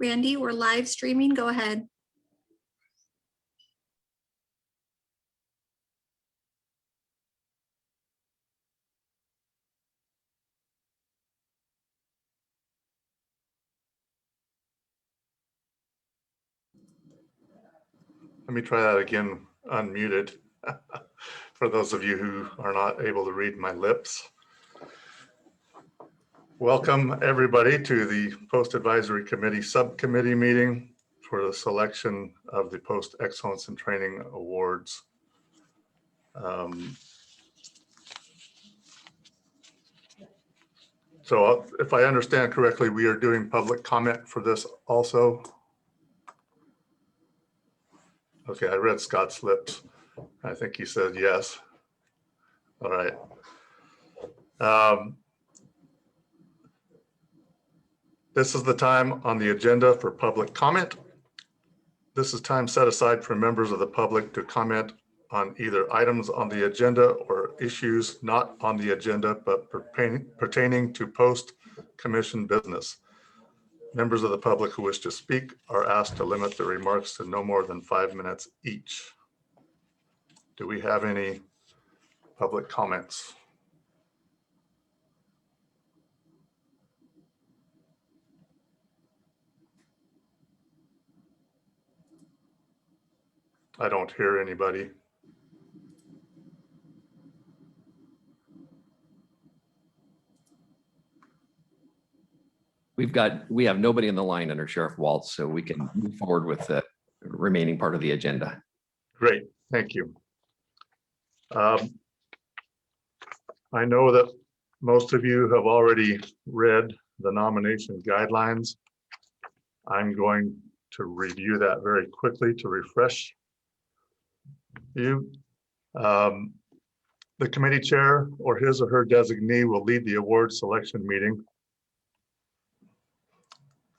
Randy, we're live streaming. Go ahead. Let me try that again, unmuted, for those of you who are not able to read my lips. Welcome, everybody, to the Post Advisory Committee Subcommittee meeting for the selection of the Post Excellence in Training Awards. So if I understand correctly, we are doing public comment for this also. Okay, I read Scott's lips. I think he said yes. All right. This is the time on the agenda for public comment. This is time set aside for members of the public to comment on either items on the agenda or issues not on the agenda, but pertaining to post-commission business. Members of the public who wish to speak are asked to limit their remarks to no more than 5 minutes each. Do we have any public comments? I don't hear anybody. We have nobody in the line under Sheriff Waltz, so we can move forward with the remaining part of the agenda. Great, thank you. I know that most of you have already read the nomination guidelines. I'm going to review that very quickly to refresh you. The committee chair or his or her designee will lead the award selection meeting.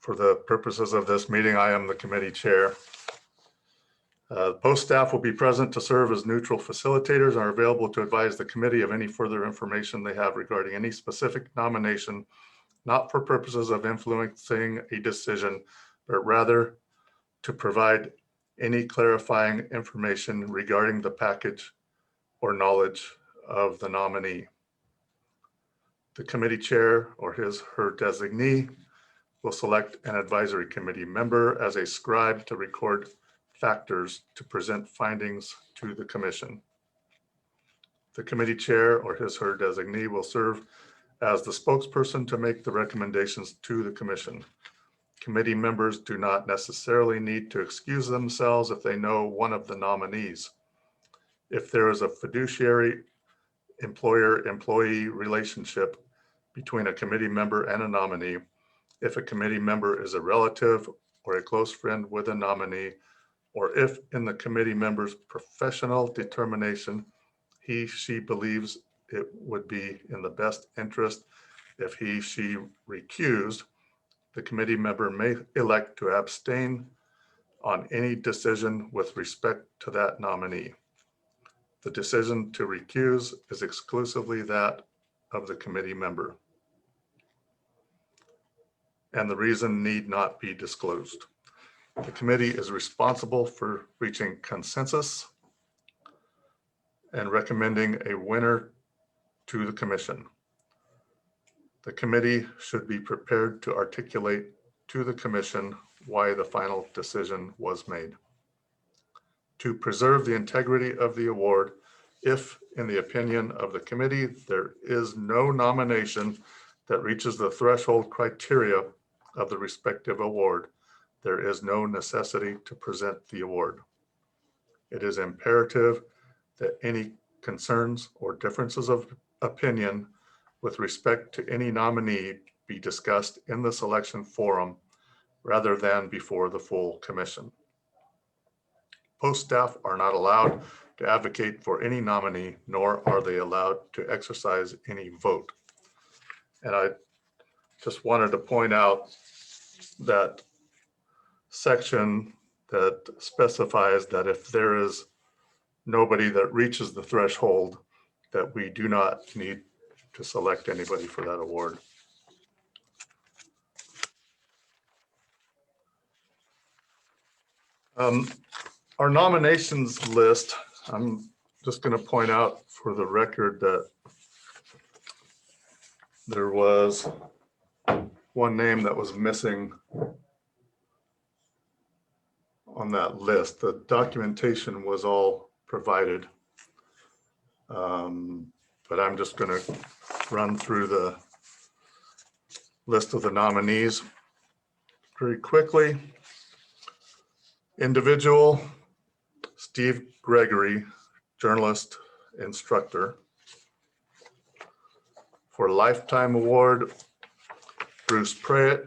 For the purposes of this meeting, I am the committee chair. Post staff will be present to serve as neutral facilitators and are available to advise the committee of any further information they have regarding any specific nomination, not for purposes of influencing a decision, but rather to provide any clarifying information regarding the package or knowledge of the nominee. The committee chair or his or her designee will select an advisory committee member as a scribe to record factors to present findings to the commission. The committee chair or his or her designee will serve as the spokesperson to make the recommendations to the commission. Committee members do not necessarily need to excuse themselves if they know one of the nominees. If there is a fiduciary employer-employee relationship between a committee member and a nominee, if a committee member is a relative or a close friend with a nominee, or if in the committee member's professional determination, she believes it would be in the best interest if she recused, the committee member may elect to abstain on any decision with respect to that nominee. The decision to recuse is exclusively that of the committee member, and the reason need not be disclosed. The committee is responsible for reaching consensus and recommending a winner to the commission. The committee should be prepared to articulate to the commission why the final decision was made. To preserve the integrity of the award, if, in the opinion of the committee, there is no nomination that reaches the threshold criteria of the respective award, there is no necessity to present the award. It is imperative that any concerns or differences of opinion with respect to any nominee be discussed in the selection forum rather than before the full commission. Post staff are not allowed to advocate for any nominee, nor are they allowed to exercise any vote. And I just wanted to point out that section that specifies that if there is nobody that reaches the threshold, that we do not need to select anybody for that award. Our nominations list, I'm just going to point out for the record that there was one name that was missing on that list. The documentation was all provided. But I'm just going to run through the list of the nominees very quickly. Individual, Steve Gregory, journalist, instructor. For Lifetime Award, Bruce Pratt.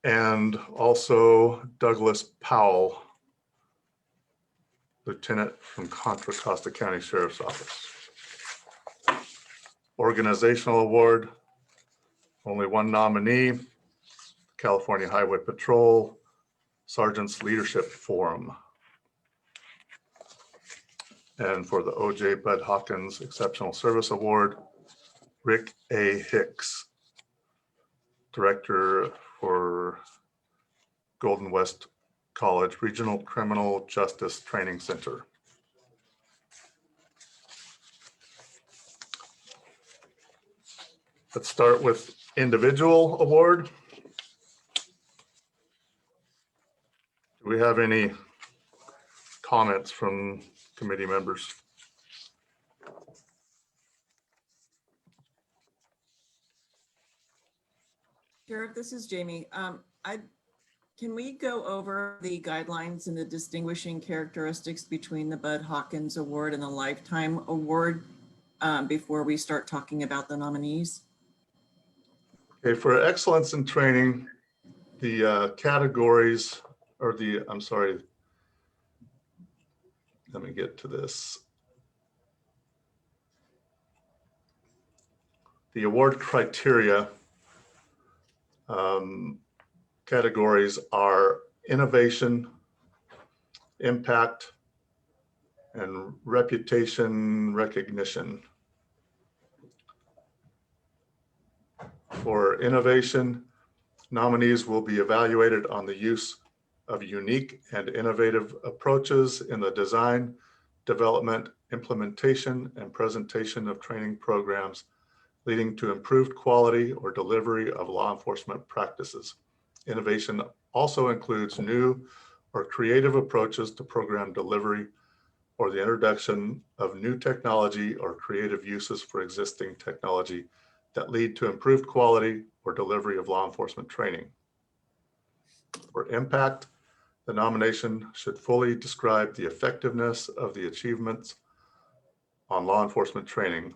And also Douglas Powell, Lieutenant from Contra Costa County Sheriff's Office. Organizational Award, only one nominee, California Highway Patrol, Sergeant's Leadership Forum. And for the O.J. Bud Hawkins Exceptional Service Award, Rick A. Hicks, Director for Golden West College Regional Criminal Justice Training Center. Let's start with individual award. Do we have any comments from committee members? Sheriff, this is Jamie. Can we go over the guidelines and the distinguishing characteristics between the Bud Hawkins Award and the Lifetime Award before we start talking about the nominees? Okay, for excellence in training, the categories, or the, I'm sorry, let me get to this. The award criteria categories are innovation, impact, and reputation recognition. For innovation, nominees will be evaluated on the use of unique and innovative approaches in the design, development, implementation, and presentation of training programs, leading to improved quality or delivery of law enforcement practices. Innovation also includes new or creative approaches to program delivery or the introduction of new technology or creative uses for existing technology that lead to improved quality or delivery of law enforcement training. For impact, the nomination should fully describe the effectiveness of the achievements on law enforcement training.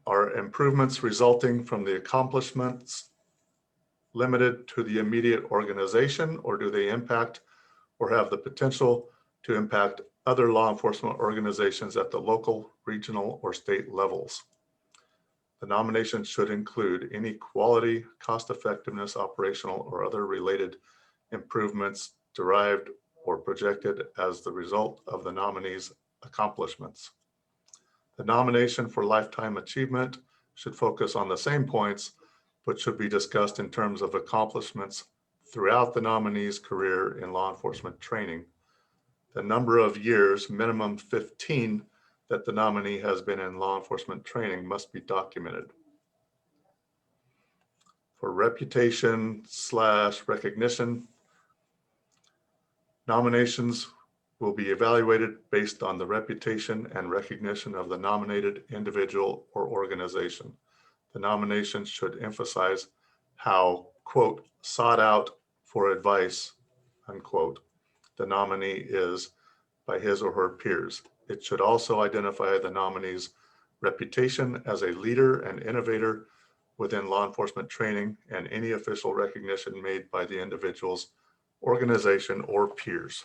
Are improvements resulting from the accomplishments limited to the immediate organization, or do they impact or have the potential to impact other law enforcement organizations at the local, regional, or state levels? The nomination should include any quality, cost effectiveness, operational, or other related improvements derived or projected as the result of the nominee's accomplishments. The nomination for lifetime achievement should focus on the same points, but should be discussed in terms of accomplishments throughout the nominee's career in law enforcement training. The number of years, minimum 15, that the nominee has been in law enforcement training must be documented. For reputation / recognition, nominations will be evaluated based on the reputation and recognition of the nominated individual or organization. The nomination should emphasize how, quote, sought out for advice, unquote, the nominee is by his or her peers. It should also identify the nominee's reputation as a leader and innovator within law enforcement training and any official recognition made by the individual's organization or peers.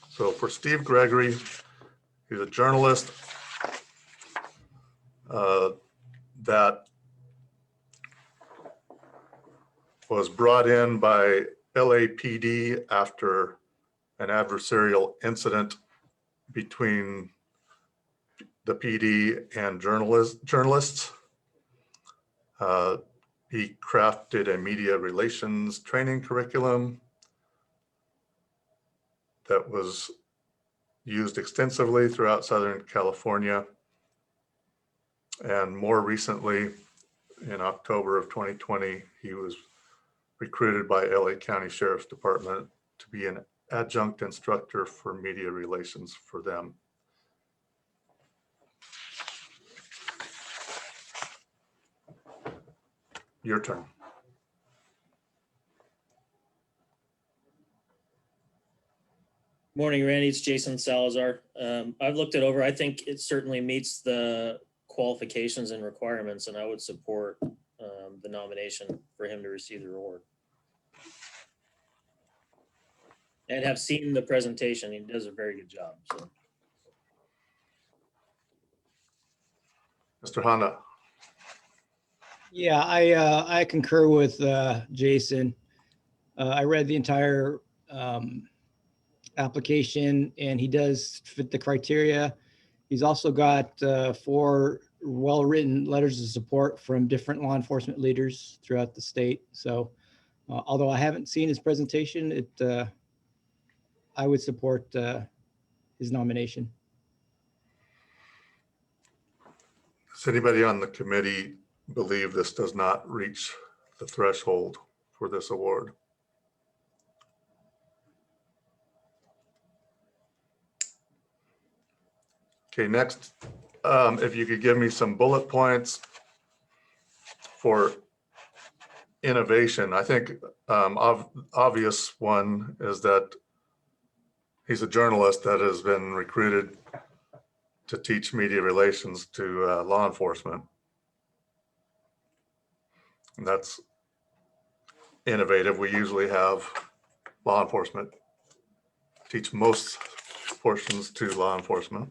So for Steve Gregory, he's a journalist that was brought in by LAPD after an adversarial incident between the PD and journalists. He crafted a media relations training curriculum that was used extensively throughout Southern California. And more recently, in October of 2020, he was recruited by LA County Sheriff's Department to be an adjunct instructor for media relations for them. Your turn. Morning, Randy. It's Jason Salazar. I've looked it over. I think it certainly meets the qualifications and requirements, and I would support the nomination for him to receive the award. And have seen the presentation. He does a very good job. So. Mr. Honda. Yeah, I concur with Jason. I read the entire application, and he does fit the criteria. He's also got 4 well-written letters of support from different law enforcement leaders throughout the state. So although I haven't seen his presentation, I would support his nomination. Does anybody on the committee believe this does not reach the threshold for this award? Okay, next, if you could give me some bullet points for innovation. I think obvious one is that he's a journalist that has been recruited to teach media relations to law enforcement. And that's innovative. We usually have law enforcement teach most portions to law enforcement.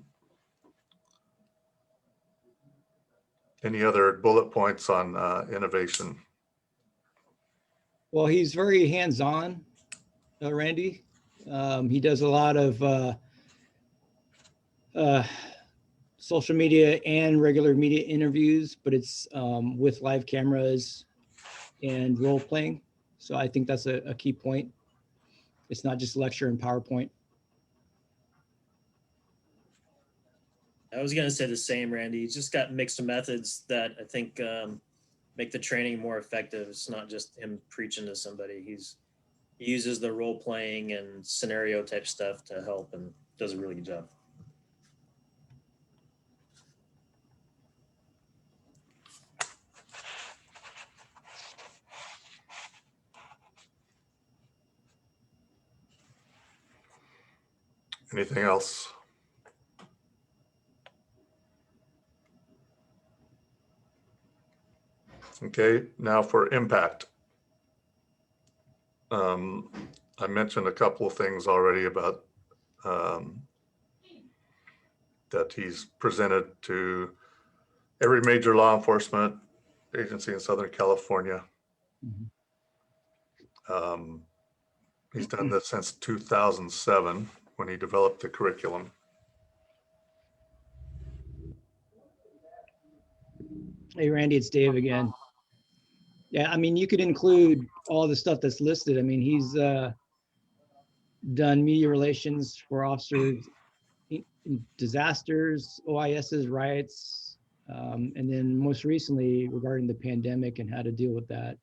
Any other bullet points on innovation? Well, he's very hands-on, Randy. He does a lot of social media and regular media interviews, but it's with live cameras and role playing. So I think that's a key point. It's not just lecture and PowerPoint. I was going to say the same, Randy. He's just got mixed methods that I think make the training more effective. It's not just him preaching to somebody. He uses the role playing and scenario type stuff to help, and does a really good job. Anything else? Okay, now for impact. I mentioned a couple of things already about that he's presented to every major law enforcement agency in Southern California. He's done this since 2007 when he developed the curriculum. Hey, Randy, it's Dave again. Yeah, I mean, you could include all the stuff that's listed. I mean, he's done media relations for officers in disasters, OISs, riots, and then most recently regarding the pandemic and how to deal with that.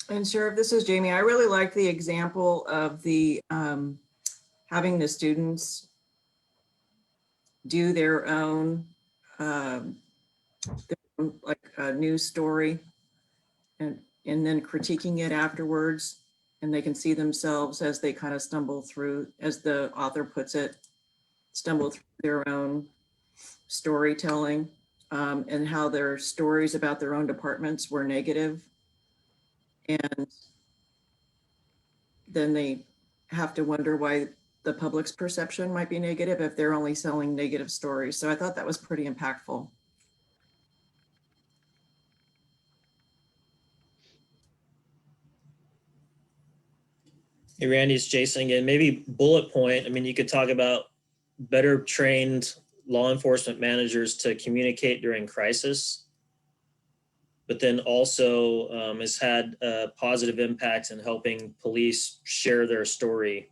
And Sheriff, this is Jamie. I really like the example of the having the students do their own like a news story and then critiquing it afterwards, and they can see themselves as they kind of stumble through, as the author puts it, stumble through their own storytelling, and how their stories about their own departments were negative. And then they have to wonder why the public's perception might be negative if they're only selling negative stories. So I thought that was pretty impactful. Hey, Randy, it's Jason again. Maybe bullet point. I mean, you could talk about better trained law enforcement managers to communicate during crisis, but then also has had a positive impact in helping police share their story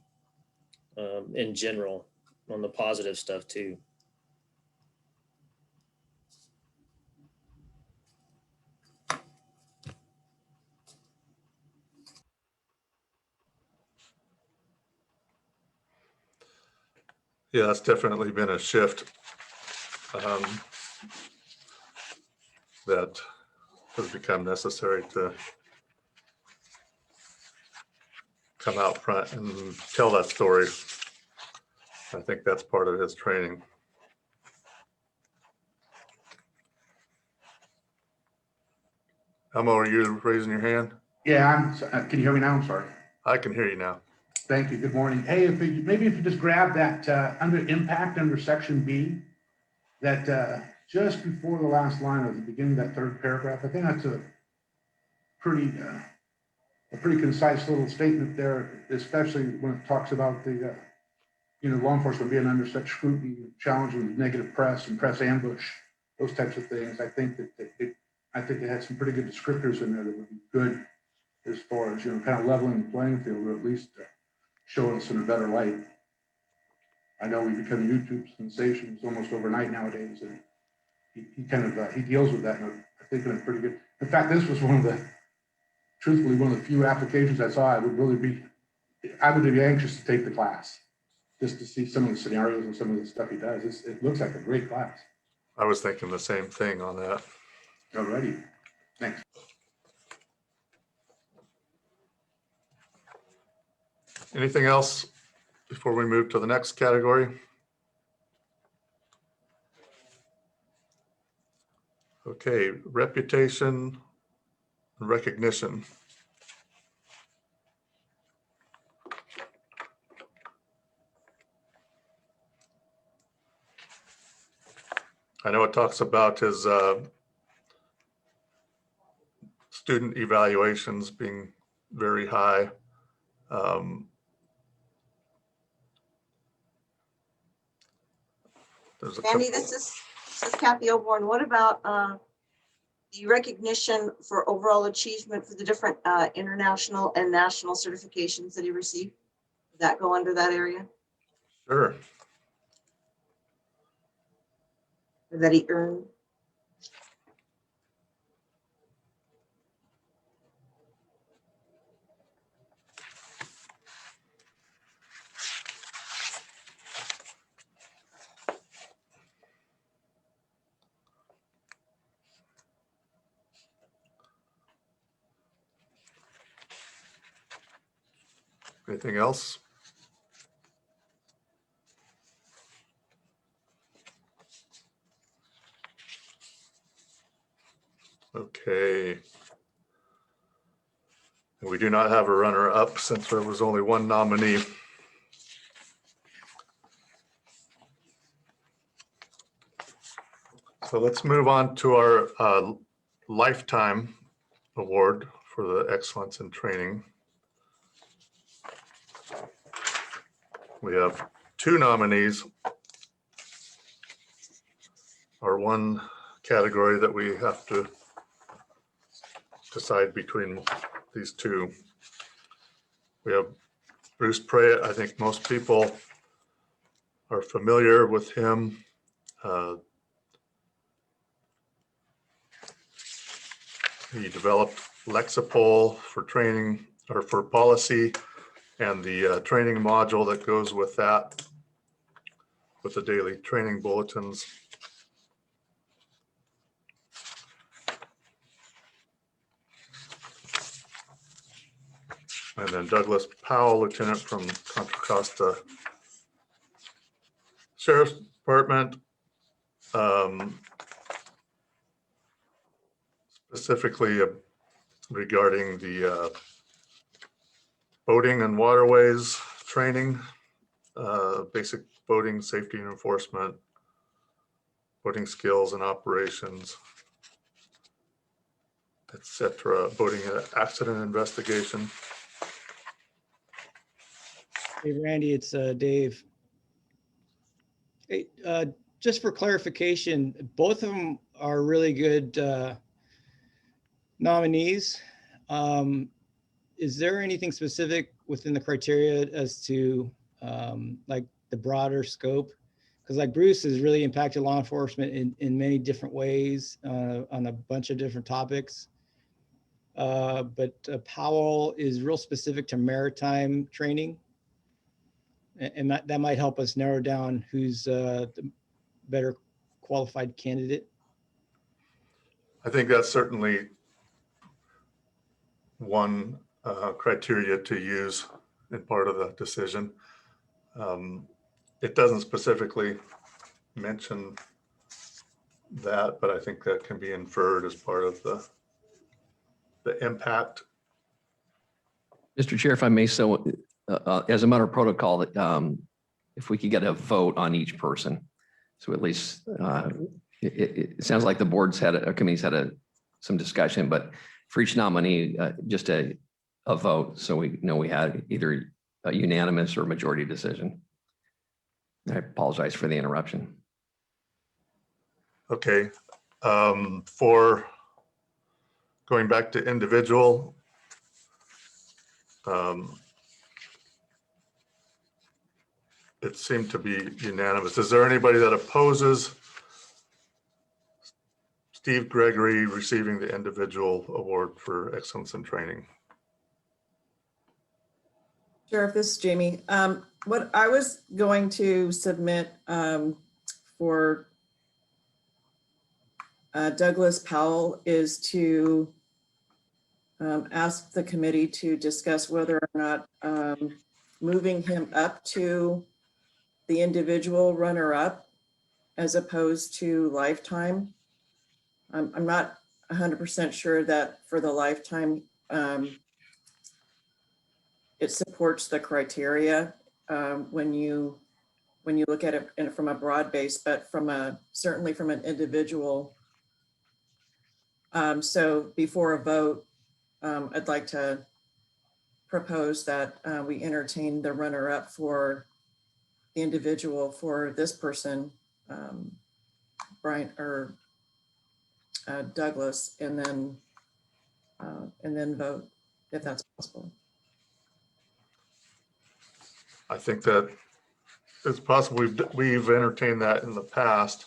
in general on the positive stuff too. Yeah, that's definitely been a shift that has become necessary to come out front and tell that story. I think that's part of his training. Elmo, are you raising your hand? Yeah, can you hear me now? I'm sorry. I can hear you now. Thank you. Good morning. Hey, maybe if you just grab that under impact under section B, that just before the last line of the beginning of that third paragraph, I think that's a pretty concise little statement there, especially when it talks about the law enforcement being under such scrutiny, challenging with negative press and press ambush, those types of things. I think that it had some pretty good descriptors in there that would be good as far as kind of leveling the playing field, or at least showing us in a better light. I know we become YouTube sensations almost overnight nowadays, and he deals with that, and I think it's pretty good. In fact, this was truthfully one of the few applications I saw I would be anxious to take the class, just to see some of the scenarios and some of the stuff he does. It looks like a great class. I was thinking the same thing on that. Already, thanks. Anything else before we move to the next category? Okay, reputation and recognition. I know it talks about his student evaluations being very high. There's a Randy, couple. this is Kathy Oborn. What about the recognition for overall achievement for the different international and national certifications that he received? Does that go under that area, Sure. or that he earned? Anything else? Okay. And we do not have a runner-up since there was only one nominee. So let's move on to our lifetime award for the excellence in training. We have two nominees. Our one category that we have to decide between these two. We have Bruce Pratt. I think most people are familiar with him. He developed Lexipol for training or for policy, and the training module that goes with that, with the daily training bulletins. And then Douglas Powell, lieutenant from Contra Costa Sheriff's Department, specifically regarding the boating and waterways training, basic boating safety and enforcement, boating skills and operations, etc., boating accident investigation. Hey, Randy, it's Dave. Hey, just for clarification, both of them are really good nominees. Is there anything specific within the criteria as to like the broader scope? Because like Bruce has really impacted law enforcement in many different ways on a bunch of different topics. But Powell is real specific to maritime training. And that might help us narrow down who's the better qualified candidate. I think that's certainly one criteria to use in part of the decision. It doesn't specifically mention that, but I think that can be inferred as part of the impact. Mr. Chair, if I may, so as a matter of protocol, if we could get a vote on each person. So at least it sounds like the board's had a committee's had some discussion, but for each nominee, just a vote. So we know we had either a unanimous or majority decision. I apologize for the interruption. Okay. For going back to individual, it seemed to be unanimous. Is there anybody that opposes Steve Gregory receiving the individual award for excellence in training? Sheriff, this is Jamie. What I was going to submit for Douglas Powell is to ask the committee to discuss whether or not moving him up to the individual runner-up as opposed to lifetime. I'm not 100% sure that for the lifetime it supports the criteria when you look at it from a broad base, but certainly from an individual. So before a vote, I'd like to propose that we entertain the runner-up for the individual for this person, Brian or Douglas, and then vote if that's possible. I think that it's possible. We've entertained that in the past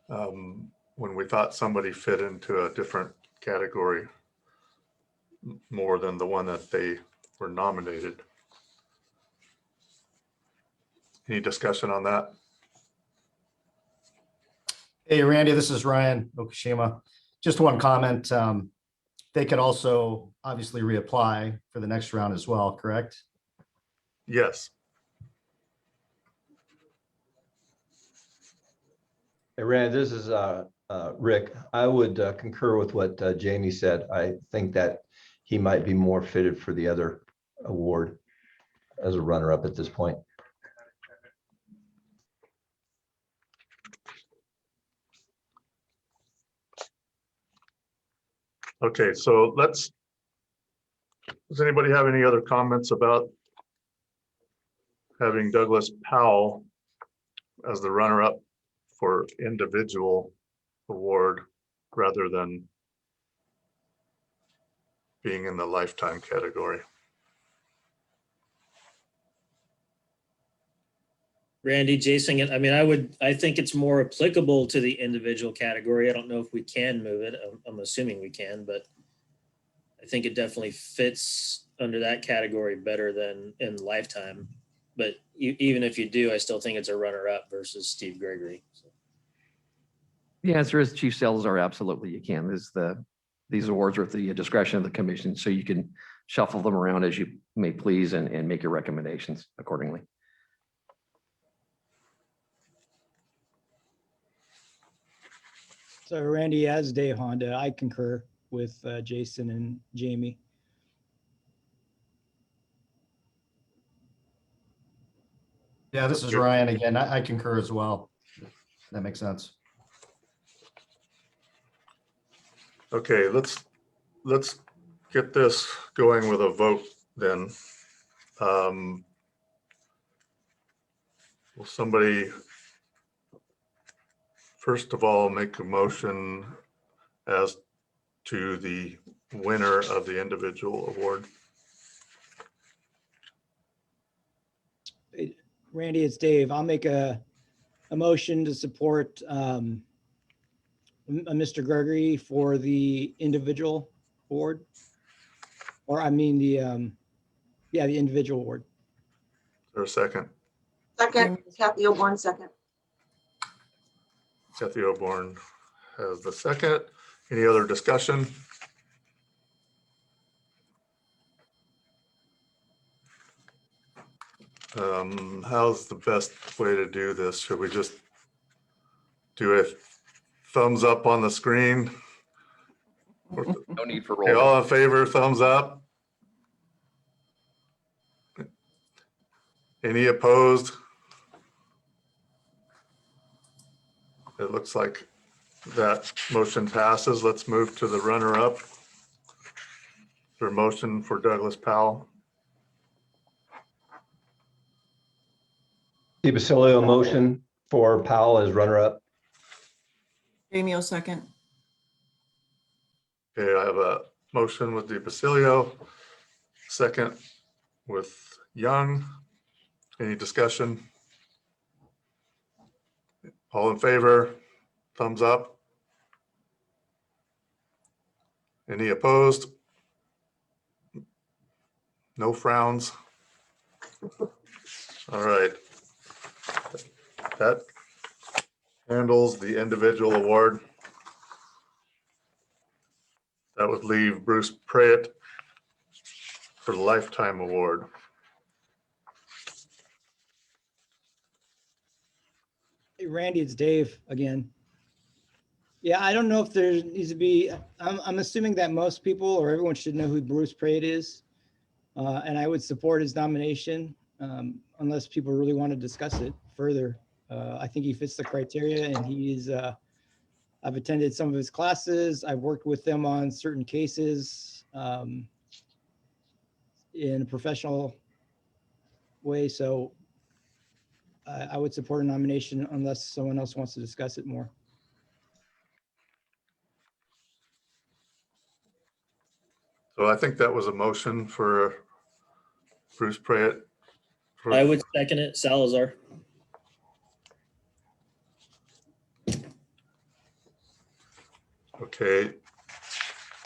when we thought somebody fit into a different category more than the one that they were nominated. Any discussion on that? Hey, Randy, this is Ryan Okushima. Just one comment. They could also obviously reapply for the next round as well, correct? Yes. Hey, Rand, this is Rick. I would concur with what Jamie said. I think that he might be more fitted for the other award as a runner-up at this point. Okay, so does anybody have any other comments about having Douglas Powell as the runner-up for individual award rather than being in the lifetime category? Randy, Jason, I mean, I think it's more applicable to the individual category. I don't know if we can move it. I'm assuming we can, but I think it definitely fits under that category better than in lifetime. But even if you do, I still think it's a runner-up versus Steve Gregory. So. The answer is Chief Salazar, absolutely you can. These awards are at the discretion of the commission, so you can shuffle them around as you may please and make your recommendations accordingly. So Randy, as Dave Honda, I concur with Jason and Jamie. Yeah, this is Ryan again. I concur as well. That makes sense. Okay, let's get this going with a vote then. Will somebody, first of all, make a motion as to the winner of the individual award? Randy, it's Dave. I'll make a motion to support Mr. Gregory for the individual award. Or I mean the individual award. Is there a second? Second, Kathy Oborn, second. Kathy Oborn has the second. Any other discussion? How's the best way to do this? Should we just do a thumbs up on the screen? No need for Okay, roll. all in favor, thumbs up. Any opposed? It looks like that motion passes. Let's move to the runner-up. For motion for Douglas Powell. DiBasilio motion for Powell as runner-up. Jamie will second. Okay, I have a motion with DiBasilio, second with Young. Any discussion? All in favor? Thumbs up. Any opposed? No frowns. All right. That handles the individual award. That would leave Bruce Pratt for the Lifetime Award. Hey, Randy, it's Dave again. Yeah, I don't know if there needs to be, I'm assuming that most people or everyone should know who Bruce Pratt is. And I would support his nomination unless people really want to discuss it further. I think he fits the criteria and he's, I've attended some of his classes. I've worked with them on certain cases in a professional way. So I would support a nomination unless someone else wants to discuss it more. So I think that was a motion for Bruce Pratt. I would second it, Salazar. Okay.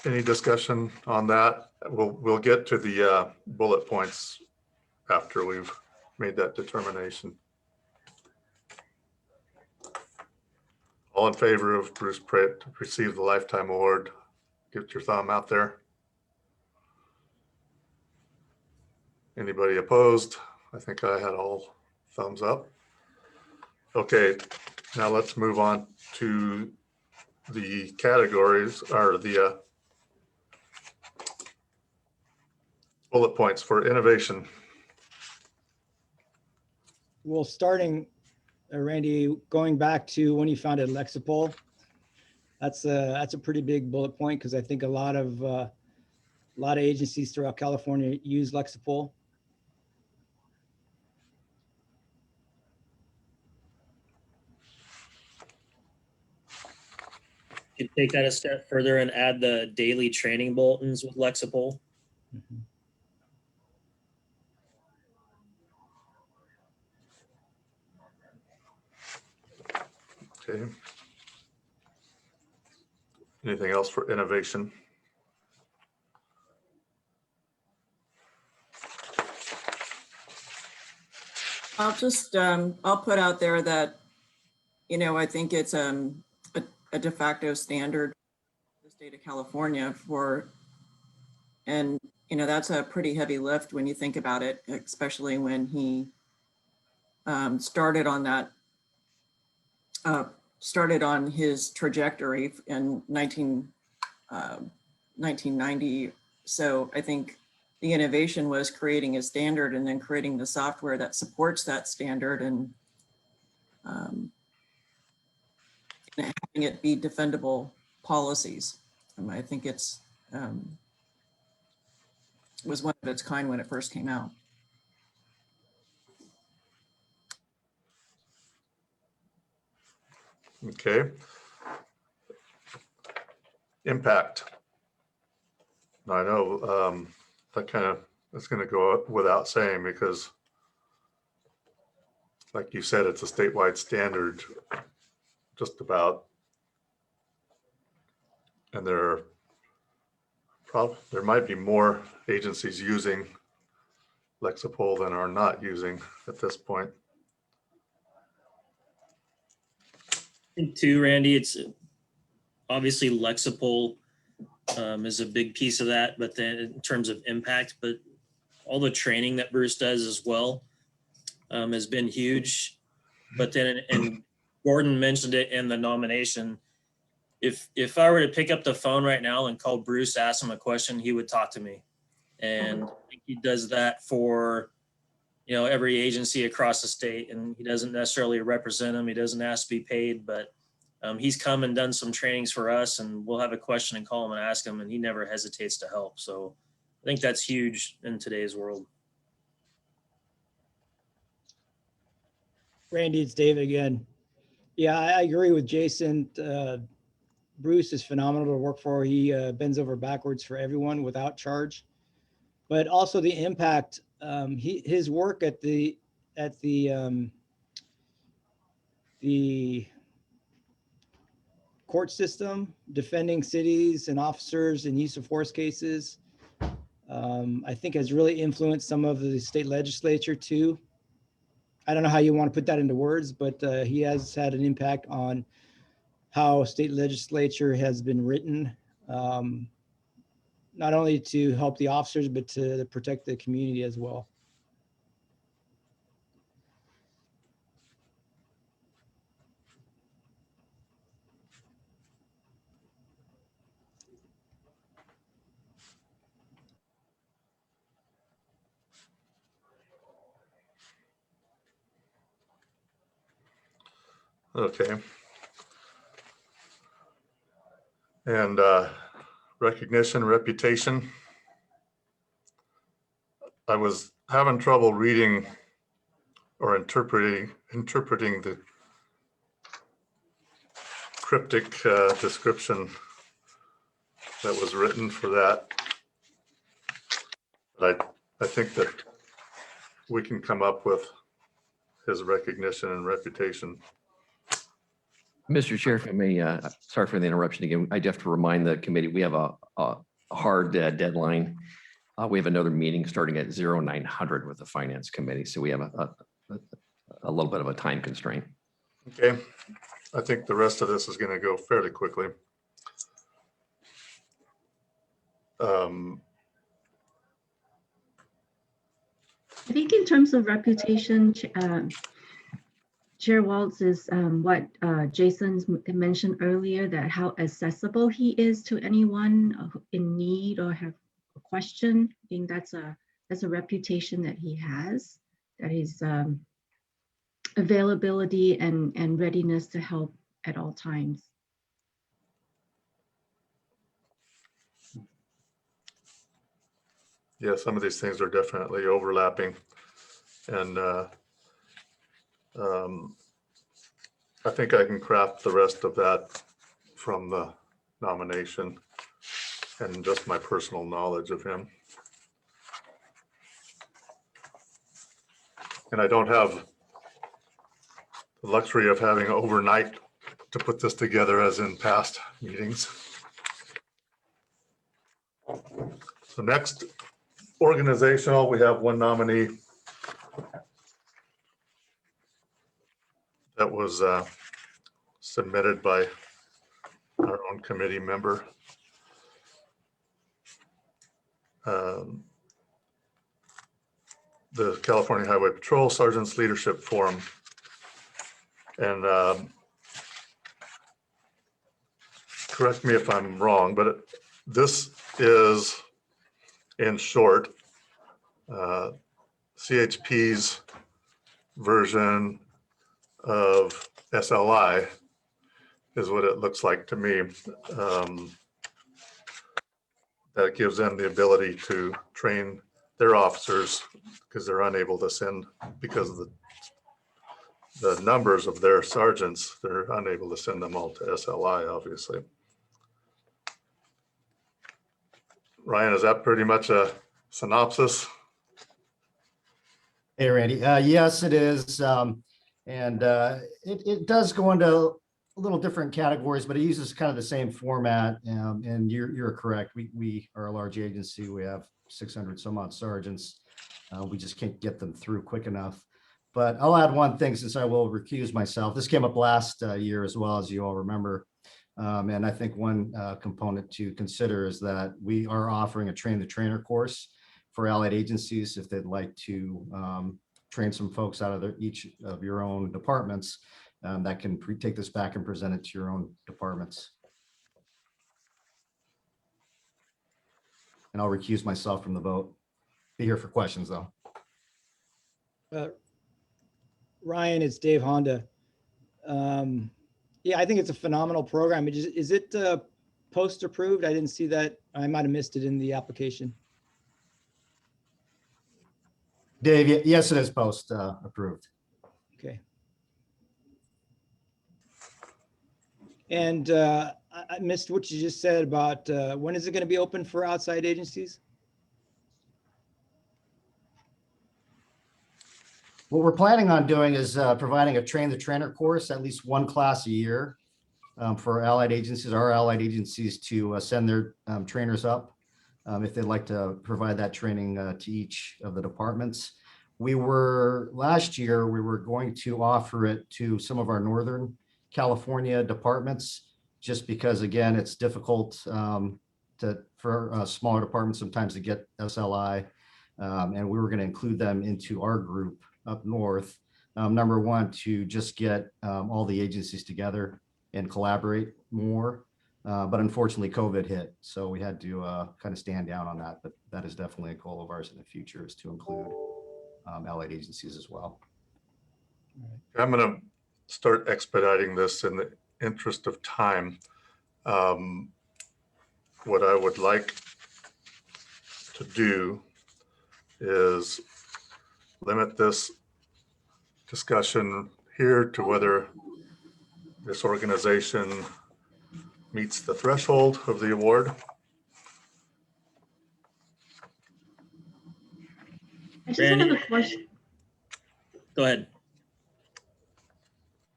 Any discussion on that? We'll get to the bullet points after we've made that determination. All in favor of Bruce Pratt to receive the Lifetime Award, get your thumb out there. Anybody opposed? I think I had all thumbs up. Okay, now let's move on to the categories or the bullet points for innovation. Well, starting, Randy, going back to when you founded Lexipol, that's a pretty big bullet point because I think a lot of agencies throughout California use Lexipol. You could take that a step further and add the daily training bulletins with Lexipol. Mhm. Okay. Anything else for innovation? I'll just, I'll put out there that, I think it's a de facto standard in the state of California and that's a pretty heavy lift when you think about it, especially when he started on his trajectory in 1990. So I think the innovation was creating a standard and then creating the software that supports that standard and having it be defendable policies. I think it's was one of its kind when it first came out. Okay. Impact. I know that kind of is going to go up without saying because, like you said, it's a statewide standard, just about. And there might be more agencies using Lexipol than are not using at this point. I think too, Randy, it's obviously Lexipol is a big piece of that, but then in terms of impact, but all the training that Bruce does as well has been huge. But then, and Gordon mentioned it in the nomination, if I were to pick up the phone right now and call Bruce, ask him a question, he would talk to me. And I think he does that for, you know, every agency across the state, and he doesn't necessarily represent them. He doesn't ask to be paid, but he's come and done some trainings for us, and we'll have a question and call him and ask him, and he never hesitates to help. So I think that's huge in today's world. Randy, it's David again. Yeah, I agree with Jason. Bruce is phenomenal to work for. He bends over backwards for everyone without charge. But also the impact, his work at the court system, defending cities and officers in use of force cases, I think has really influenced some of the state legislature too. I don't know how you want to put that into words, but he has had an impact on how state legislature has been written, not only to help the officers, but to protect the community as well. Okay. And recognition, reputation. I was having trouble reading or interpreting the cryptic description that was written for that. But I think that we can come up with his recognition and reputation. Mr. Chair, if I may, sorry for the interruption again. I have to remind the committee, we have a hard deadline. We have another meeting starting at 0900 with the finance committee. So we have a little bit of a time constraint. Okay, I think the rest of this is going to go fairly quickly. I think in terms of reputation, Chair Waltz is what Jason mentioned earlier, that how accessible he is to anyone in need or have a question. I think that's a reputation that he has, that his availability and readiness to help at all times. Yeah, some of these things are definitely overlapping. And I think I can craft the rest of that from the nomination and just my personal knowledge of him. And I don't have the luxury of having overnight to put this together as in past meetings. So next, organizational, we have one nominee that was submitted by our own committee member. The California Highway Patrol Sergeants Leadership Forum. And correct me if I'm wrong, but this is, in short, CHP's version of SLI is what it looks like to me. That gives them the ability to train their officers because they're unable to send because of the numbers of their sergeants, they're unable to send them all to SLI, obviously. Ryan, is that pretty much a synopsis? Hey, Randy. Yes, it is. It does go into a little different categories, but it uses kind of the same format. And you're correct. We are a large agency. We have 600 some odd sergeants. We just can't get them through quick enough. But I'll add one thing since I will recuse myself. This came up last year as well, as you all remember. And I think one component to consider is that we are offering a train the trainer course for allied agencies if they'd like to train some folks out of each of your own departments that can take this back and present it to your own departments. And I'll recuse myself from the vote. Be here for questions though. Ryan, it's Dave Honda. Yeah, I think it's a phenomenal program. Is it post approved? I didn't see that. I might have missed it in the application. Dave, yes, it is post approved. Okay. And I missed what you just said about when is it going to be open for outside agencies? What we're planning on doing is providing a train the trainer course, at least one class a year for allied agencies, our allied agencies to send their trainers up if they'd like to provide that training to each of the departments. Last year, we were going to offer it to some of our Northern California departments, just because, again, it's difficult for smaller departments sometimes to get SLI. And we were going to include them into our group up north. Number one, to just get all the agencies together and collaborate more. But unfortunately, COVID hit. So we had to kind of stand down on that. But that is definitely a goal of ours in the future, is to include allied agencies as well. I'm going to start expediting this in the interest of time. What I would like to do is limit this discussion here to whether this organization meets the threshold of the award. I just have Randy? a question. Go ahead.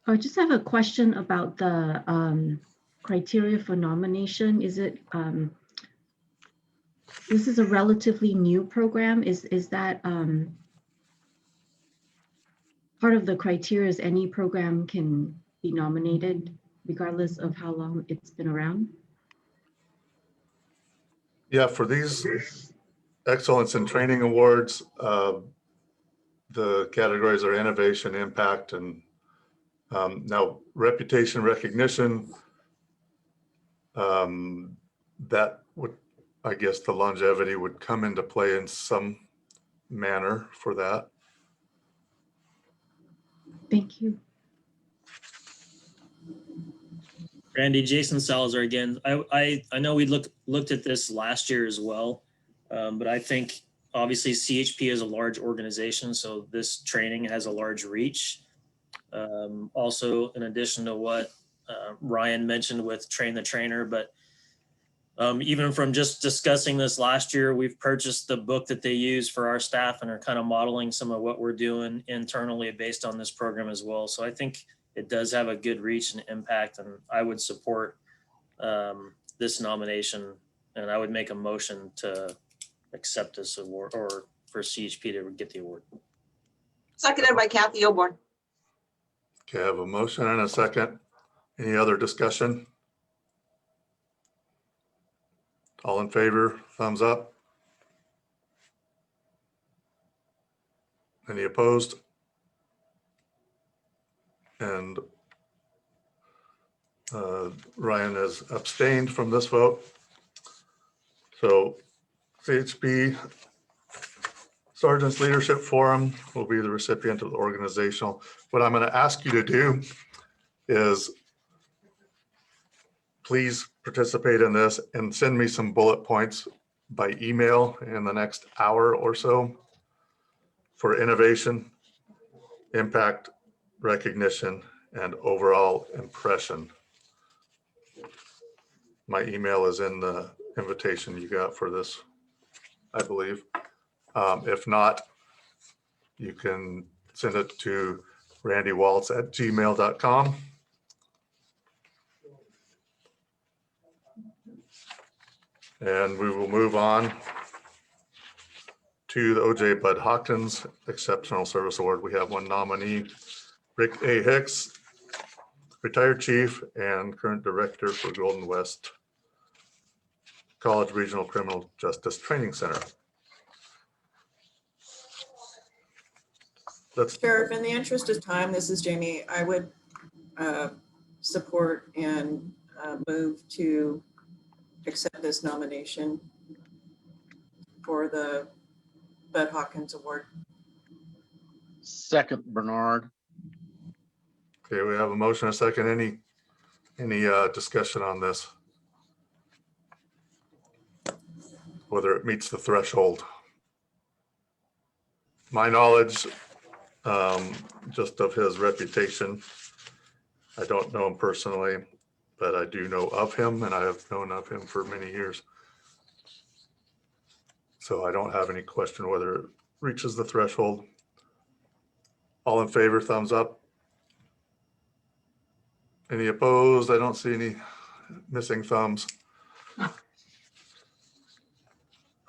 I just have a question about the criteria for nomination. Is it, this is a relatively new program. Is that part of the criteria is any program can be nominated regardless of how long it's been around? Yeah, for these Excellence in Training Awards, the categories are innovation, impact, and now reputation recognition. That would, I guess the longevity would come into play in some manner for that. Thank you. Randy, Jason Salazar again. I know we looked at this last year as well, but I think obviously CHP is a large organization, so this training has a large reach. Also, in addition to what Ryan mentioned with Train the Trainer, but even from just discussing this last year, we've purchased the book that they use for our staff and are kind of modeling some of what we're doing internally based on this program as well. So I think it does have a good reach and impact, and I would support this nomination, and I would make a motion to accept this award, or for CHP to get the award. Seconded by Kathy Oborn. Okay, I have a motion and a second. Any other discussion? All in favor, thumbs up. Any opposed? And Ryan has abstained from this vote. So CHP Sergeants Leadership Forum will be the recipient of the organizational. What I'm going to ask you to do is please participate in this and send me some bullet points by email in the next hour or so for innovation, impact, recognition, and overall impression. My email is in the invitation you got for this, I believe. If not, you can send it to randywaltz@gmail.com. And we will move on to the OJ Bud Hawkins Exceptional Service Award. We have one nominee, Rick A. Hicks, retired chief and current director for Golden West College Regional Criminal Justice Training Center. Let's, Sheriff, in the interest of time, this is Jamie. I would support and move to accept this nomination for the Bud Hawkins Award. Second, Bernard. okay, we have a motion, a second. Any discussion on this? Whether it meets the threshold? My knowledge, just of his reputation, I don't know him personally, but I do know of him, and I have known of him for many years. So I don't have any question whether it reaches the threshold. All in favor, thumbs up. Any opposed? I don't see any missing thumbs.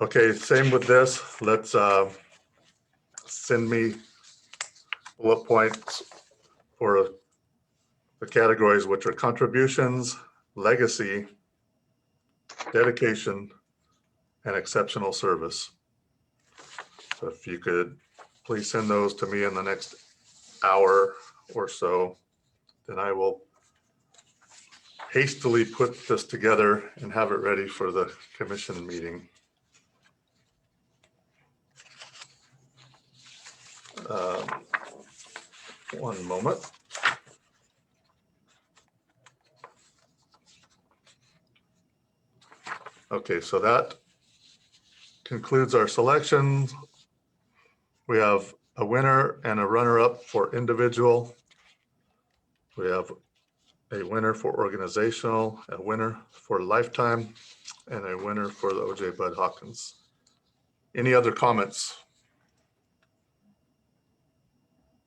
Okay, same with this. Let's send me bullet points for the categories, which are contributions, legacy, dedication, and exceptional service. So if you could please send those to me in the next hour or so, then I will hastily put this together and have it ready for the commission meeting. One moment. Okay, so that concludes our selections. We have a winner and a runner-up for individual. We have a winner for organizational, a winner for lifetime, and a winner for the OJ Bud Hawkins. Any other comments?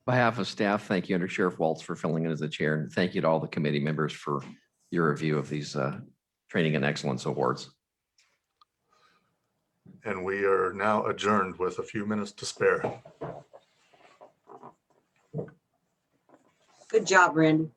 On behalf of staff, thank you, Under Sheriff Waltz, for filling in as the chair, and thank you to all the committee members for your review of these Training and Excellence Awards. And we are now adjourned with a few minutes to spare. Good job, Randy.